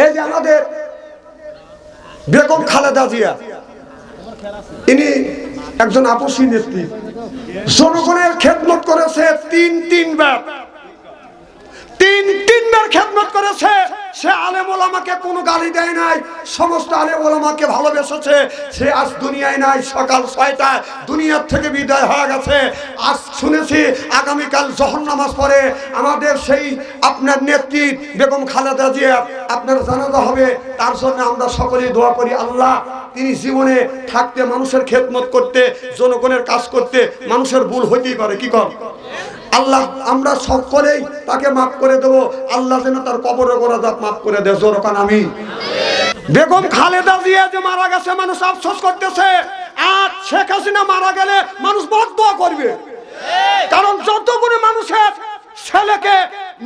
এই যে আমাদের বেগম খালেদা জিয়া, ইনি একজন আপসী নেত্রী, জনগণের খেদমত করেছে তিনবার খেদমত করেছে। সে আলেম ওলামাকে কোনো গালি দেয় নাই, সমস্ত আলেম ওলামাকে ভালোবেসেছে। সে আজ দুনিয়ায় নাই, সকাল 6টায় দুনিয়ার থেকে বিদায় হয়ে গেছে। আজ শুনেছি আগামীকাল জোহর নামাজ পড়ে আমাদের সেই আপনার নেত্রী বেগম খালেদা জিয়া আপনার জানাজা হবে। তার জন্য আমরা সকলেই দোয়া করি, আল্লাহ তিনি জীবনে থাকতে মানুষের খেদমত করতে, জনগণের কাজ করতে। মানুষের ভুল হইতেই পারে, কি কর আল্লাহ আমরা সকলেই তাকে মাফ করে দেবো। আল্লাহ যেন তার কবরের গোরাজাত মাফ করে দেয়, জোরে কান আমিন। বেগম খালেদা জিয়া যে মারা গেছে মানুষ আফসোস করতেছে, আর শেখ হাসিনা মারা গেলে মানুষ বদদোয়া করবে। কারণ যতগুলো মানুষের ছেলেকে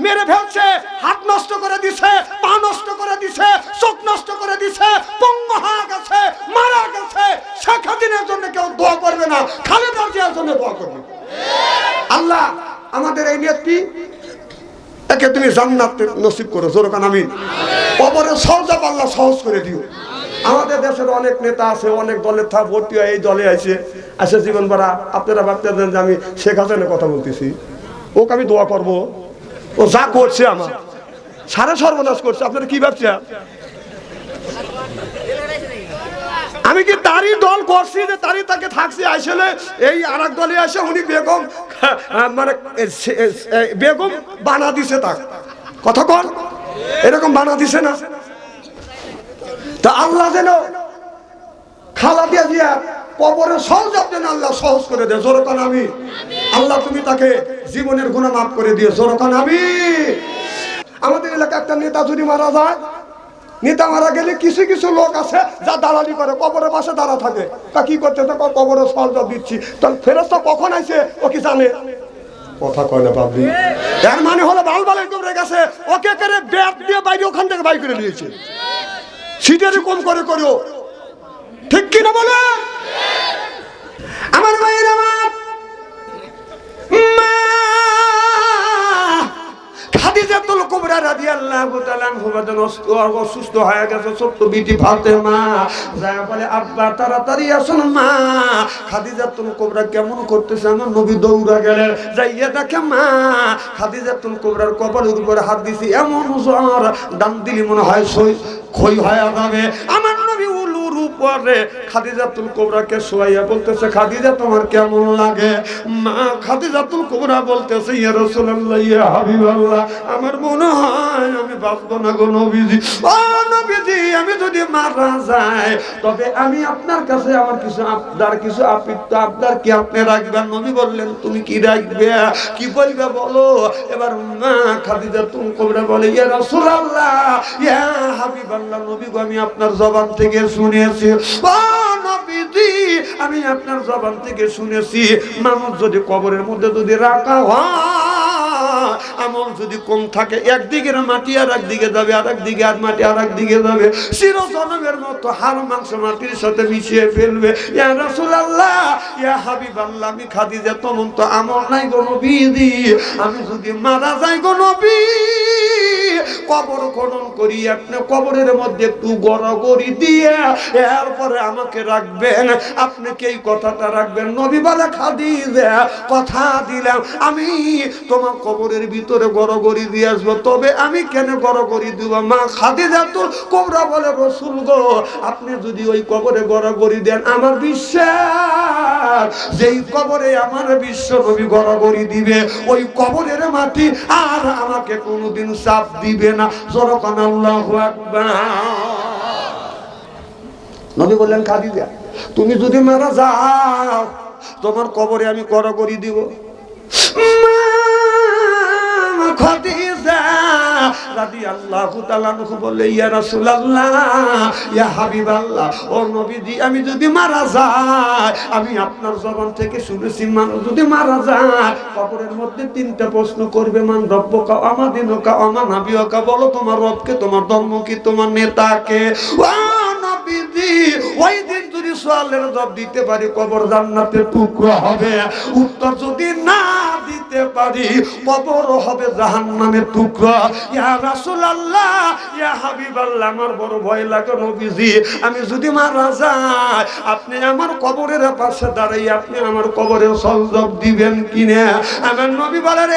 মেরে ফেলছে, হাত নষ্ট করে দিছে, পা নষ্ট করে দিছে, চোখ নষ্ট করে দিছে, পঙ্গু হয়ে গেছে, মারা গেছে। শেখ হাসিনার জন্য কেউ দোয়া করবে না, খালেদা জিয়ার জন্য দোয়া করবে। আল্লাহ আমাদের এই নেত্রী একে তুমি জান্নাত নসিব করো, জোরে কান আমিন। কবরে সওজা আল্লাহ সহজ করে দিও। আমাদের দেশের অনেক নেতা আছে, অনেক দলের থা ভর্তি হয়, এই দলে আসে জীবন ভরা। আপনারা ভাবতেছেন যে আমি শেখ হাসিনার কথা বলতেছি, ওকে আমি দোয়া করবো। ও যা করছে আমার সারা সর্বনাশ করছে, আপনারা কি ভাবছেন? আমি কি তারই দল করছি যে তারই তাকে থাকছি? আসলে এই আর এক দলে আসে উনি বেগম মানে বেগম বানা দিছে, তার কথা কন এরকম বানা দিছে না। তা আল্লাহ যেন খালেদা জিয়া কবরে সহজ যেন আল্লাহ সহজ করে দেয়, জোরে কান আমিন। আল্লাহ তুমি তাকে জীবনের গুনাহ মাফ করে দিও, জোরে কান আমিন। আমাদের এলাকায় একটা নেতা যদি মারা যায়, নেতা মারা গেলে কিছু কিছু লোক আছে যা দালালি করে, কবরের পাশে দাঁড়া থাকে। তা কি করতে থাকে? কবরে সওজা দিচ্ছি। তাহলে ফেরেশতা কখন আইছে ও কি জানে? কথা কয় না বাবলি। এর মানে হলো বালবালের কবরে গেছে, ওকে করে ব্যাট দিয়ে বাইরে ওখান থেকে বাইর করে নিয়েছে। সিটেরই কম করে করো, ঠিক কিনা বলে? আমার ভাইয়ের আমার খাদিজাতুল কুবরা রাদিয়াল্লাহু তাআলা আনহা অসুস্থ হয়ে গেছে। ছোট্ট বিটি ফাতেমা যায় বলে, আব্বা তাড়াতাড়ি আসুন মা, খাদিজাতুল কুবরা কেমন করতেছে। আমার নবী দৌড়া গেলেন, যাইয়া দেখে মা খাদিজাতুল কুবরার কবরের উপরে হাত দিছি, এমন জ্বর দাম দিলি মনে হয় ক্ষয় হয়ে যাবে। আমার নবী উলুর উপরে খাদিজাতুল কুবরাকে শোয়াইয়া বলতেছে, খাদিজা তোমার কেমন লাগে? মা খাদিজাতুল কুবরা বলতেছে, ইয়া রাসূলুল্লাহ, ইয়া হাবিবাল্লাহ, আমার মনে হয় আমি বাঁচব না গো নবীজি। ও নবীজি, আমি যদি মারা যাই তবে আমি আপনার কাছে আমার কিছু আবদার, কিছু আবদার কি আপনি রাখবেন? নবী বললেন, তুমি কি রাখবে, কি বলবে বলো? এবার মা খাদিজাতুল কুবরা বলে, ইয়া রাসূলুল্লাহ, ইয়া হাবিবাল্লাহ, নবী গো, আমি আপনার জবান থেকে শুনেছি, ও নবীজি, আমি আপনার জবান থেকে শুনেছি, মানুষ যদি কবরের মধ্যে যদি রাখা হয়, আমল যদি কম থাকে, একদিকের মাটি আর একদিকে যাবে, আর একদিকে আর মাটি আর একদিকে যাবে, চিরজনমের মতো হাড় মাংস মাটির সাথে মিশিয়ে ফেলবে। ইয়া রাসূলুল্লাহ, ইয়া হাবিবাল্লাহ, আমি খাদিজা তেমন তো আমল নাই গো নবীজি, আমি যদি মারা যাই গো নবী, কবর খনন করি, আপনি কবরের মধ্যে একটু গড়াগড়ি দিয়ে এরপরে আমাকে রাখবেন। আপনি কি এই কথাটা রাখবেন? নবী বলে, খাদিজা কথা দিলাম, আমি তোমার কবরের ভিতরে গড়াগড়ি দিয়ে আসবো, তবে আমি কেন গড়াগড়ি দিব? মা খাদিজাতুল কুবরা বলে, রাসূল গো, আপনি যদি ওই কবরে গড়াগড়ি দেন, আমার বিশ্বাস যেই কবরে আমার বিশ্ব নবী গড়াগড়ি দিবে, ওই কবরের মাটি আর আমাকে কোনোদিন চাপ দিবে না। জোরকান আল্লাহু আকবার। নবী বললেন, খাদিজা তুমি যদি মারা যাও, তোমার কবরে আমি গড়াগড়ি দিব। খাদিজা রাদিয়াল্লাহু তাআলা আনহা বললে, ইয়া রাসূলুল্লাহ, ইয়া হাবিবাল্লাহ, ও নবীজি, আমি যদি মারা যাই, আমি আপনার জবান থেকে শুনেছি, মানুষ যদি মারা যায় কবরের মধ্যে তিনটা প্রশ্ন করবে, মান রব্বুকা, আমা দীনুকা, আমা নাবিয়ুকা, বলো তোমার রবকে, তোমার ধর্ম কি, তোমার নেতাকে। ও নবীজি, ওই দিন যদি সওয়ালের জবাব দিতে পারি, কবর জান্নাতের টুকরো হবে। উত্তর যদি না দিতে দিতে পারি কবর হবে জাহান্নামের টুকরা। ইয়া রাসূলুল্লাহ, ইয়া হাবিবাল্লাহ, আমার বড় ভয় লাগে নবীজি, আমি যদি মারা যাই আপনি আমার কবরের পাশে দাঁড়াই আপনি আমার কবরে সজদা দিবেন কিনা? আমার নবী বলেন,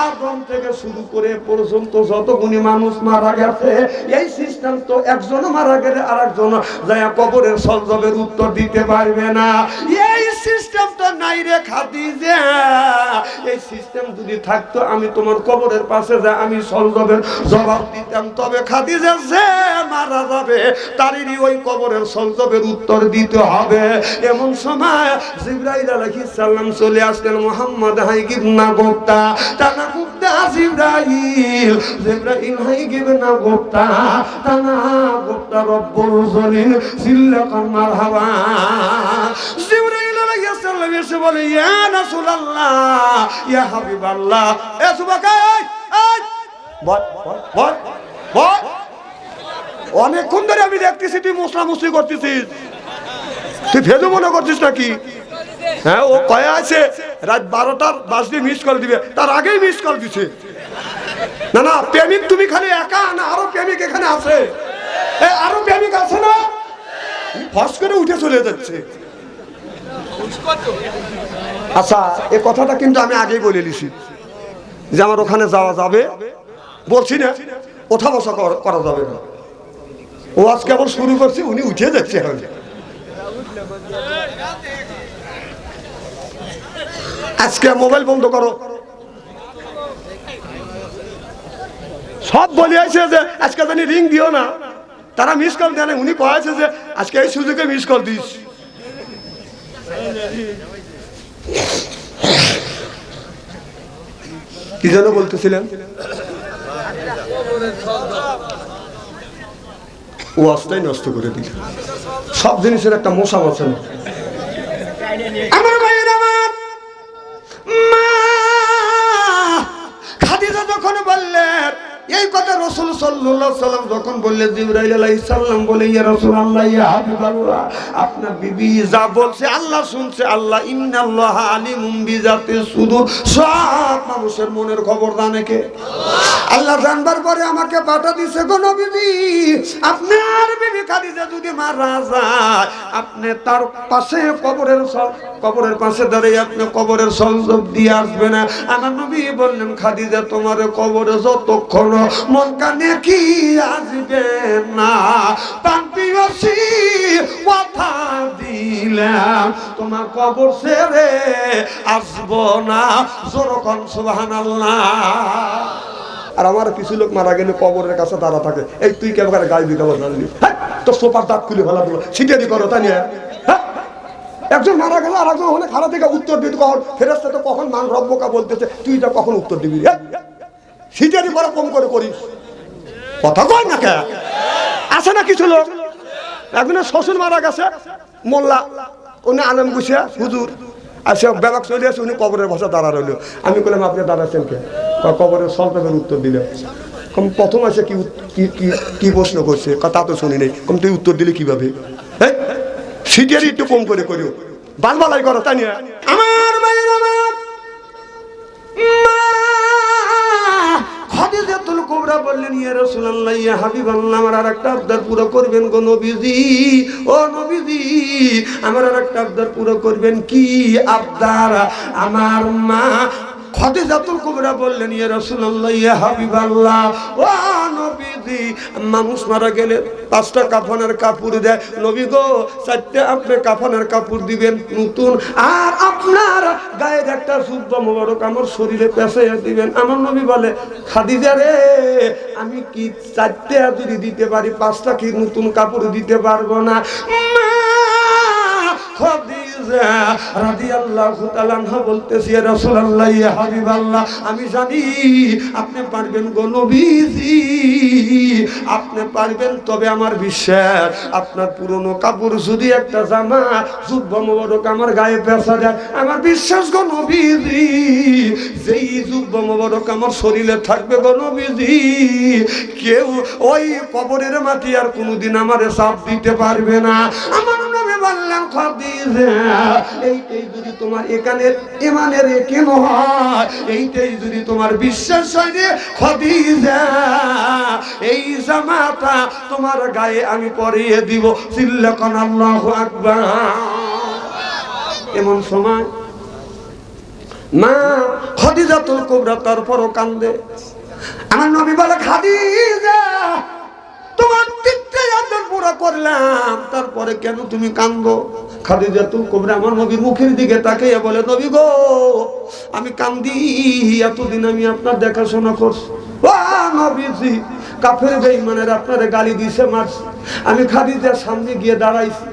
আদম থেকে শুরু করে পর্যন্ত যতগুলি মানুষ মারা গেছে এই সিস্টেম তো একজন মারা গেলে আরেকজন যায় কবরের সজদার উত্তর দিতে পারবে না। এই সিস্টেম তো নাই রে খাদিজা। এই সিস্টেম যদি থাকতো আমি তোমার কবরের পাশে যা আমি সজদার জবাব দিতাম। তবে খাদিজা যে মারা যাবে তারই ওই কবরের সজদার উত্তর দিতে হবে। এমন সময় জিবরাইল আলাইহিস সালাম চলে আসলেন। মুহাম্মদ হাইগিব না গোপ্তা টানা গুপ্তা জিবরাইল, জিবরাইল হাইগিব না গোপ্তা টানা গোপ্তা রব্বুল জলিল সিল্লাকান মারহাবা। জিবরাইল আলাইহিস সালাম এসে বলে, ইয়া রাসূলুল্লাহ, ইয়া হাবিবাল্লাহ, এ সুবহানাল্লাহ, এই বল বল বল, অনেকক্ষণ ধরে আমি দেখতেছি তুই মুসলামুসলি করতেছিস, তুই ভেজো মনে করছিস নাকি? হ্যাঁ, ও কয়ে আছে রাত 12টার বাজে মিস কল দিবে, তার আগেই মিস কল দিছে। না না, প্রেমিক তুমি খালি একা না, আরো প্রেমিক এখানে আছে, আরো প্রেমিক আছে না, ফস করে উঠে চলে যাচ্ছে। আচ্ছা, এ কথাটা কিন্তু আমি আগেই বলে দিছি যে আমার ওখানে যাওয়া যাবে, বলছি না ওঠা বসা করা যাবে না। ও আজ কেবল শুরু করছে, উনি উঠে যাচ্ছে। আজকে মোবাইল বন্ধ করো, সব বলে আছে যে আজকে জানি রিং দিও না, তারা মিস কল দেয় না। উনি কয়েছে যে আজকে এই সুযোগে মিস কল দিস। কি যেন বলতেছিলেন? ও আস্তাই নষ্ট করে দিল। সব জিনিসের একটা মশা আছে না। আমার ভাইয়ের আমার মা খাদিজা যখন বললেন এই কথা, রাসূল সাল্লাল্লাহু আলাইহি সাল্লাম যখন বললেন, জিবরাইল আলাইহিস সালাম বলে, ইয়া রাসূলুল্লাহ, ইয়া হাবিবাল্লাহ, আপনার বিবি যা বলছে আল্লাহ শুনছে। আল্লাহ ইন্নাল্লাহা আলিমুম বিজাতিস সুদূর, সব মানুষের মনের খবর জানে কে? আল্লাহ জানবার পরে আমাকে পাঠা দিছে, গো নবীজি, আপনার বিবি খাদিজা যদি মারা যায় আপনি তার পাশে কবরের পাশে দাঁড়িয়ে আপনি কবরের সজদা দিয়ে আসবেন। আমার নবী বললেন, খাদিজা তোমার কবরে যতক্ষণ মন কানে কি আসবে না, পান্তিওসি কথা দিলাম তোমার কবর ছেড়ে আসবো না। জোরকন সুবহানাল্লাহ। আর আমার কিছু লোক মারা গেলে কবরের কাছে দাঁড়া থাকে, এই তুই কেমন গায়ে দিতে জানলি, হ্যাঁ তোর সোপার দাঁত খুলে ফেলা দিল, সিটেরি করো তাই নিয়ে। হ্যাঁ, একজন মারা গেলে আর একজন অনেক খারাপ থেকে উত্তর দিতে, কখন ফেরেশতা তো কখন মান রব্বকা বলতেছে, তুই এটা কখন উত্তর দিবি? সিটেরি করা কম করে করিস, কথা কয় না কে? আছে না কিছু লোক, একজনের শ্বশুর মারা গেছে, মোল্লা উনি আলম গুছিয়া হুজুর আসে ব্যাপার চলে আসে, উনি কবরের ভাষা দাঁড়া রইল। আমি বললাম, আপনি দাঁড়াচ্ছেন কে? কবরের সলতের উত্তর দিলে। কম প্রথম আসে কি কি প্রশ্ন করছে, তা তো শুনি নেই। কম তুই উত্তর দিলে কিভাবে? হ্যাঁ, সিটিয়ারি একটু কম করে করিও, বালবালাই করো তাই নিয়ে। আমার ভাইয়ের আমার খাদিজাতুল কুবরা বললেন, ইয়া রাসূলুল্লাহ, ইয়া হাবিবাল্লাহ, আমার আরেকটা আবদার পুরো করবেন গো নবীজি। ও নবীজি, আমার আরেকটা আবদার পুরো করবেন। কি আবদার? আমার মা খাদিজাতুল কুবরা বললেন, ইয়া রাসূলুল্লাহ, ইয়া হাবিবাল্লাহ, ও নবীজি, মানুষ মারা গেলে 5টা কাফনের কাপড় দেয়, নবী গো 4টা আপনি কাফনের কাপড় দিবেন নতুন, আর আপনার গায়ের একটা জুব্বা মোবারক আমার শরীরে পেঁচাইয়া দিবেন। আমার নবী বলে, খাদিজা রে, আমি কি 4টা যদি দিতে পারি, 5টা কি নতুন কাপড় দিতে পারবো না? খাদিজা রাদিয়াল্লাহু তাআলা আনহা বলতেছে, ইয়া রাসূলুল্লাহ, ইয়া হাবিবাল্লাহ, আমি জানি আপনি পারবেন গো নবীজি, আপনি পারবেন, তবে আমার বিশ্বাস আপনার পুরনো কাপড় যদি একটা জামা জুব্বা মোবারক আমার গায়ে পেঁচা দেয়, আমার বিশ্বাস গো নবীজি যেই জুব্বা মোবারক আমার শরীরে থাকবে গো নবীজি, কেউ ওই কবরের মাটি আর কোনোদিন আমারে চাপ দিতে পারবে না। আমার নবী বললেন খাদিজা এইটাই যদি তোমার এখানের ইমানের কেন হয়, এইটাই যদি তোমার বিশ্বাস হয় রে খাদিজা, এই জামাটা তোমার গায়ে আমি পরিয়ে দিব। চিল্লাকান আল্লাহু আকবার। এমন সময় মা খাদিজাতুল কুবরা তারপরও কান্দে। আমার নবী বলে খাদিজা তোমার তিনটে আদর পুরো করলাম, তারপরে কেন তুমি কান্দো? খাদিজাতুল কুবরা আমার নবীর মুখের দিকে তাকিয়ে বলে নবী গো আমি কান্দি, এতদিন আমি আপনার দেখাশোনা করছি, ও নবীজি কাফের বেঈমানের আপনারে গালি দিছে মারছে, আমি খাদিজার সামনে গিয়ে দাঁড়াইছি,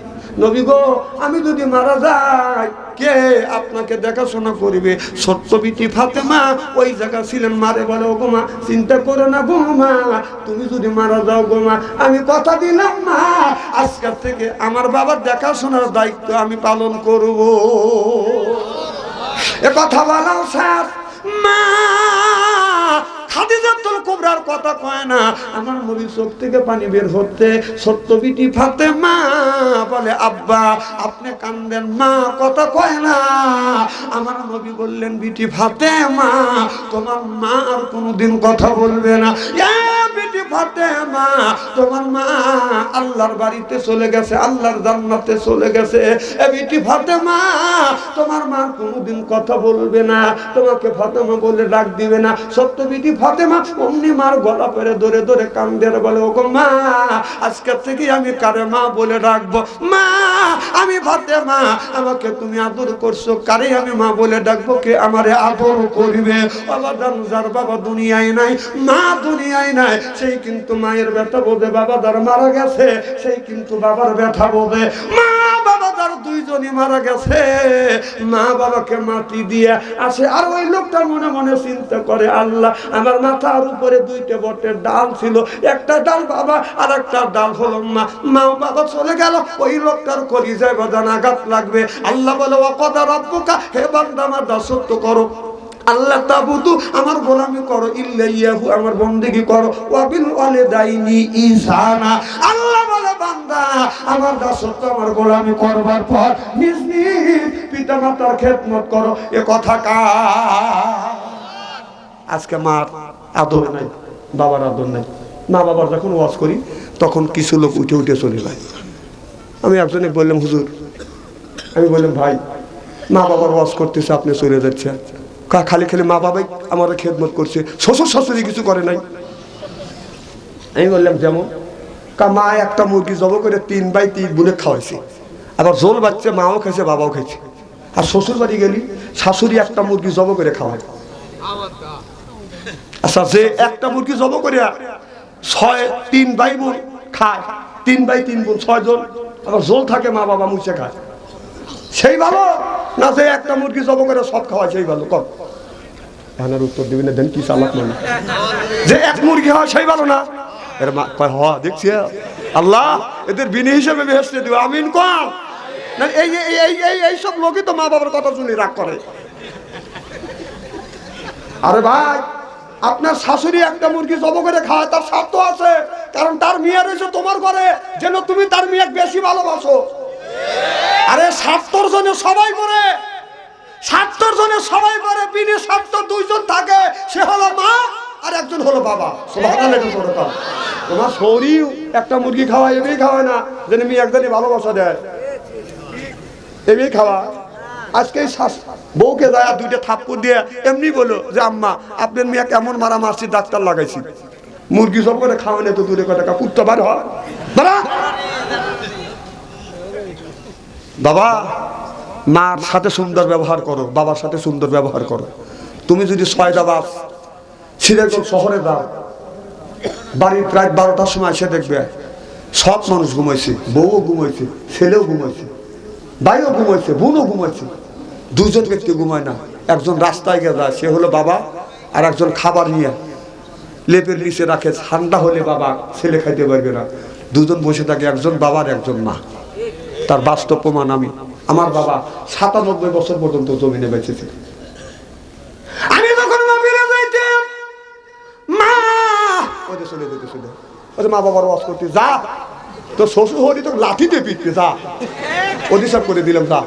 নবী গো আমি যদি মারা যাই কে আপনাকে দেখাশোনা করবে? ছোট্ট বিটি ফাতেমা ওই জায়গা ছিলেন, মারে বলে ও গোমা চিন্তা করো না গোমা, তুমি যদি মারা যাও গোমা আমি কথা দিলাম মা আজকের থেকে আমার বাবার দেখাশোনার দায়িত্ব আমি পালন করব। এ কথা বলাও স্যার মা খাদিজাতুল কুবরার কথা কয় না, আমার নবীর চোখ থেকে পানি বের হতে ছোট্ট বিটি ফাতেমা বলে আব্বা আপনি কান্দেন, মা কথা কয় না। আমার নবী বললেন বিটি ফাতেমা তোমার মা আর কোনোদিন কথা বলবে না, বিটি ফাতেমা তোমার মা আল্লাহর বাড়িতে চলে গেছে, আল্লাহর জান্নাতে চলে গেছে। এ বিটি ফাতেমা তোমার মা কোনোদিন কথা বলবে না, তোমাকে ফাতেমা বলে ডাক দিবে না। সত্য বিটি ফাতেমা অমনি মার গলা পেরে ধরে ধরে কান্দের বলে ও গো মা আজকে থেকে আমি কারে মা বলে ডাকবো? মা আমি ফাতেমা, আমাকে তুমি আদর করছো, কারে আমি মা বলে ডাকবো? কে আমারে আদর করবে? বাবা যার বাবা দুনিয়ায় নাই, মা দুনিয়ায় নাই, সেই কিন্তু মায়ের ব্যথা বোঝে। বাবা যার মারা গেছে সেই কিন্তু বাবার ব্যথা বোঝে। মা বাবা যার দুইজনই মারা গেছে, মা বাবাকে মাটি দিয়ে আসে আর ওই লোকটা মনে মনে চিন্তা করে আল্লাহ আমার মাথার উপরে দুইটা বটের ডাল ছিল, একটা ডাল বাবা আর একটা ডাল হলো মা, মা বাবা চলে গেল, ওই লোকটার কলিজায় বাজান আঘাত লাগবে। আল্লাহ বলে ওয়াকাদা রাব্বুকা, হে বান্দা আমার দাসত্ব করো, আল্লাহ তাবুদু আমার গোলামি করো, ইল্লাইয়াহু আমার বন্দেগী করো, ওয়া বিল ওয়ালিদাইনি ইহসানা। আল্লাহ বলে বান্দা আমার দাসত্ব আমার গোলামি করবার পর নিজ নিজ পিতামাতার খেদমত করো। এ কথা কার? আজকে মার আদর নাই, বাবার আদর নাই। মা বাবার যখন ওয়াজ করি তখন কিছু লোক উঠে উঠে চলে যায়। আমি একজনে বললাম হুজুর, আমি বললাম ভাই মা বাবার ওয়াজ করতেছে আপনি চলে যাচ্ছেন, খালি খালি মা বাবাই আমার খেদমত করছে, শ্বশুর শাশুড়ি কিছু করে নাই। আমি বললাম যেমন মা একটা মুরগি জব করে 3 ভাই 3 বোনে খাওয়াইছে, আবার জোল বাচ্চা মাও খেয়েছে বাবাও খেয়েছে। আর শ্বশুর বাড়ি গেলি শাশুড়ি একটা মুরগি জব করে খাওয়ায়। আচ্ছা যে একটা মুরগি জব করে 3 ভাই বোন খায়, 3 ভাই 3 বোন 6 জন, আবার জোল থাকে মা বাবা মুছে খায়, সেই ভালো না যে একটা মুরগি জব করে সব খাওয়ায় সেই ভালো? কম ধানের উত্তর দিবি না, দেন কি চালাক মানে যে এক মুরগি হয় সেই ভালো না? এর মা কয় হ দেখছি আল্লাহ এদের বিনি হিসেবে বেহেশতে দিবে, আমিন কম না। এই এই এই এইসব লোকই তো মা বাবার কথা শুনে রাগ করে। আরে ভাই আপনার শাশুড়ি একটা মুরগি জব করে খায়, তার স্বার্থ আছে, কারণ তার মেয়ে রয়েছে তোমার ঘরে, যেন তুমি তার মেয়ে বেশি ভালোবাসো। আরে 70 জনে সবাই করে, 70 জনে সবাই করে, বিনি স্বার্থ 2 জন থাকে, সে হলো মা আর একজন হলো বাবা। সুবহানাল্লাহ। তোমার শরীর একটা মুরগি খাওয়ায়, এমনি খাওয়ায় না যেন মেয়ে একজনই ভালোবাসা দেয়, এমনি খাওয়া। আজকে বউকে যায় 2টা থাপ্পড় দিয়ে এমনি বলো যে আম্মা আপনার মেয়ে কেমন মারা মারছি, ডাক্তার লাগাইছি। মুরগি সব করে খাওয়ালে তো দূরে কথা কুত্তা বার হয়। বাবা মার সাথে সুন্দর ব্যবহার করো, বাবার সাথে সুন্দর ব্যবহার করো। তুমি যদি 6টা বাস সিলেট শহরে যাও, বাড়ির প্রায় 12টার সময় এসে দেখবে সব মানুষ ঘুমাইছে, বউও ঘুমাইছে, ছেলেও ঘুমাইছে, ভাইও ঘুমাইছে, বোনও ঘুমাইছে। 2 জন ব্যক্তি ঘুমায় না, একজন রাস্তায় গিয়ে যায়, সে হলো বাবা, আর একজন খাবার নিয়ে লেপের নিচে রাখে, ঠান্ডা হলে বাবা ছেলে খাইতে পারবে না। দুজন বসে থাকে, একজন বাবার একজন মা। তার বাস্তব প্রমাণ আমি। আমার বাবা 97 বছর পর্যন্ত জমিনে বেঁচেছে। আমি যখন মা ফিরে যাইতাম, মা ওদের চলে যেতে ছিল, মা বাবার ওয়াজ করতে যা, তো শ্বশুর হলি তো লাঠি দিয়ে পিটবে, যা অধিশাপ করে দিলাম, যা।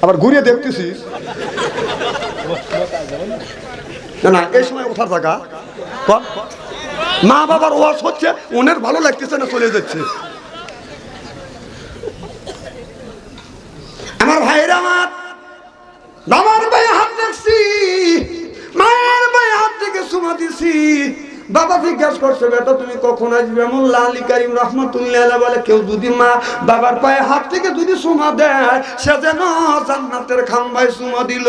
আবার ঘুরিয়ে দেখতেছিস না, না এই সময় ওঠার জায়গা। মা বাবার ওয়াজ হচ্ছে, ওনের ভালো লাগতেছে না, চলে যাচ্ছে। আমার ভাইরা, আমার বাবার ভাই হাত দেখছি, মায়ের ভাই হাত থেকে সুমা দিছি। বাবা জিজ্ঞাসা করছে, বেটা তুমি কখন আসবে? মোল্লা আলী কারিম রহমাতুল্লাহ আলাইহি বলে, কেউ যদি মা বাবার পায়ে হাত থেকে যদি সুমা দেয়, সে যেন জান্নাতের খাম্বায় সুমা দিল।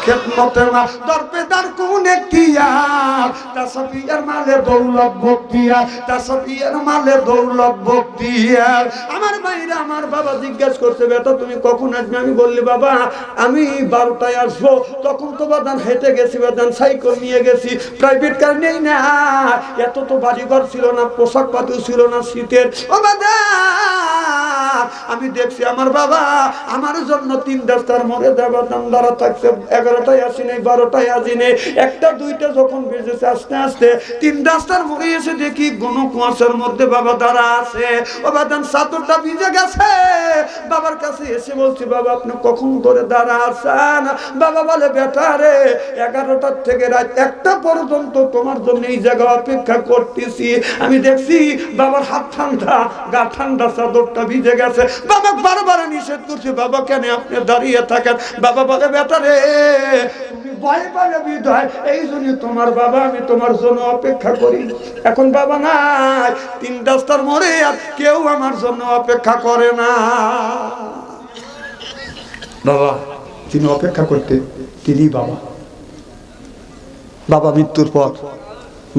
খেদমতে মা দরপেদার কোন এখতিয়ার, তাসবিয়ার মালে দৌলত বখতিয়ার, তাসবিয়ার মালে দৌলত বখতিয়ার। আমার ভাইরা, আমার বাবা জিজ্ঞাসা করছে, বেটা তুমি কখন আসবে? আমি বললি, বাবা আমি 12টায় আসবো। তখন তো বাদান হেঁটে গেছি, বাদান সাইকেল নিয়ে গেছি, প্রাইভেট কার নেই না, এত তো বাড়িঘর ছিল না, পোশাক পাতিও ছিল না শীতের। ও বাবা, আমি দেখছি আমার বাবা আমার জন্য 3 রাস্তার মোড়ে দেবাদান দ্বারা থাকছে। 11টায় আসি নেই, 12টায় আসি নেই, 1টা 2টা যখন বেজেছে, আস্তে আস্তে 3 রাস্তার মোড়ে এসে দেখি ঘন কুয়াশার মধ্যে বাবা দাঁড়া আছে। ও বাদান চাদরটা ভিজে গেছে। বাবার কাছে এসে বলছি, বাবা আপনি কখন ধরে দাঁড়া আছেন? বাবা বলে, বেটা রে 11টার থেকে রাত 1টা পর্যন্ত তোমার জন্য এই জায়গা অপেক্ষা করতেছি। আমি দেখছি বাবার হাত ঠান্ডা, গা ঠান্ডা, চাদরটা ভিজে গেছে। বাবা বারবার নিষেধ করছে, বাবা কেন আপনি দাঁড়িয়ে থাকেন? বাবা বলে, বেটা রে তুমি ভয় পাবে বিধায় এই জন্য তোমার বাবা আমি তোমার জন্য অপেক্ষা করি। এখন বাবা নাই, 3 রাস্তার মোড়ে, আর কেউ আমার জন্য অপেক্ষা করে না। বাবা তিনি অপেক্ষা করতে, তিনি বাবা। বাবা মৃত্যুর পর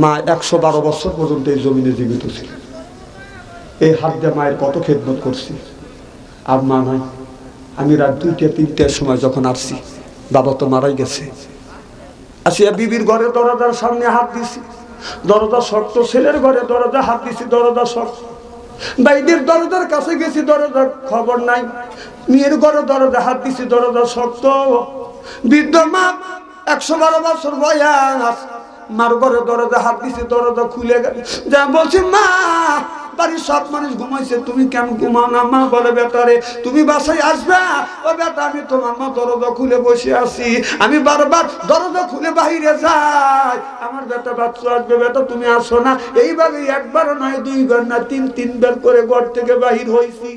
মা 112 বছর পর্যন্ত এই জমিনে জীবিত ছিল। এই হাত দিয়ে মায়ের কত খেদমত করছি। আর মা নাই। আমি রাত 2টা 3টার সময় যখন আসছি, বাবা তো মারাই গেছে। আসিয়া বিবির ঘরে দরজার সামনে হাত দিছি, দরজা শক্ত। ছেলের ঘরে দরজা হাত দিছি, দরজা শক্ত। বাইদের দরজার কাছে গেছি, দরজার খবর নাই। মেয়ের ঘরে দরজা হাত দিছি, দরজা শক্ত। বৃদ্ধ মা 112 বছর বয়স, মার ঘরে দরজা হাত দিছি, দরজা খুলে গেল। যা বলছি, মা বাড়ির সব মানুষ ঘুমাইছে, তুমি কেন ঘুমাও না? মা বলে, বেটা রে তুমি বাসায় আসবে? ও বেটা আমি তোমার মা দরজা খুলে বসে আছি, আমি বারবার দরজা খুলে বাহিরে যাই, আমার বেটা বাচ্চা আসবে, বেটা তুমি আসো না। এইভাবে 1বার নয় 2বার না 3 বার করে ঘর থেকে বাহির হয়েছি।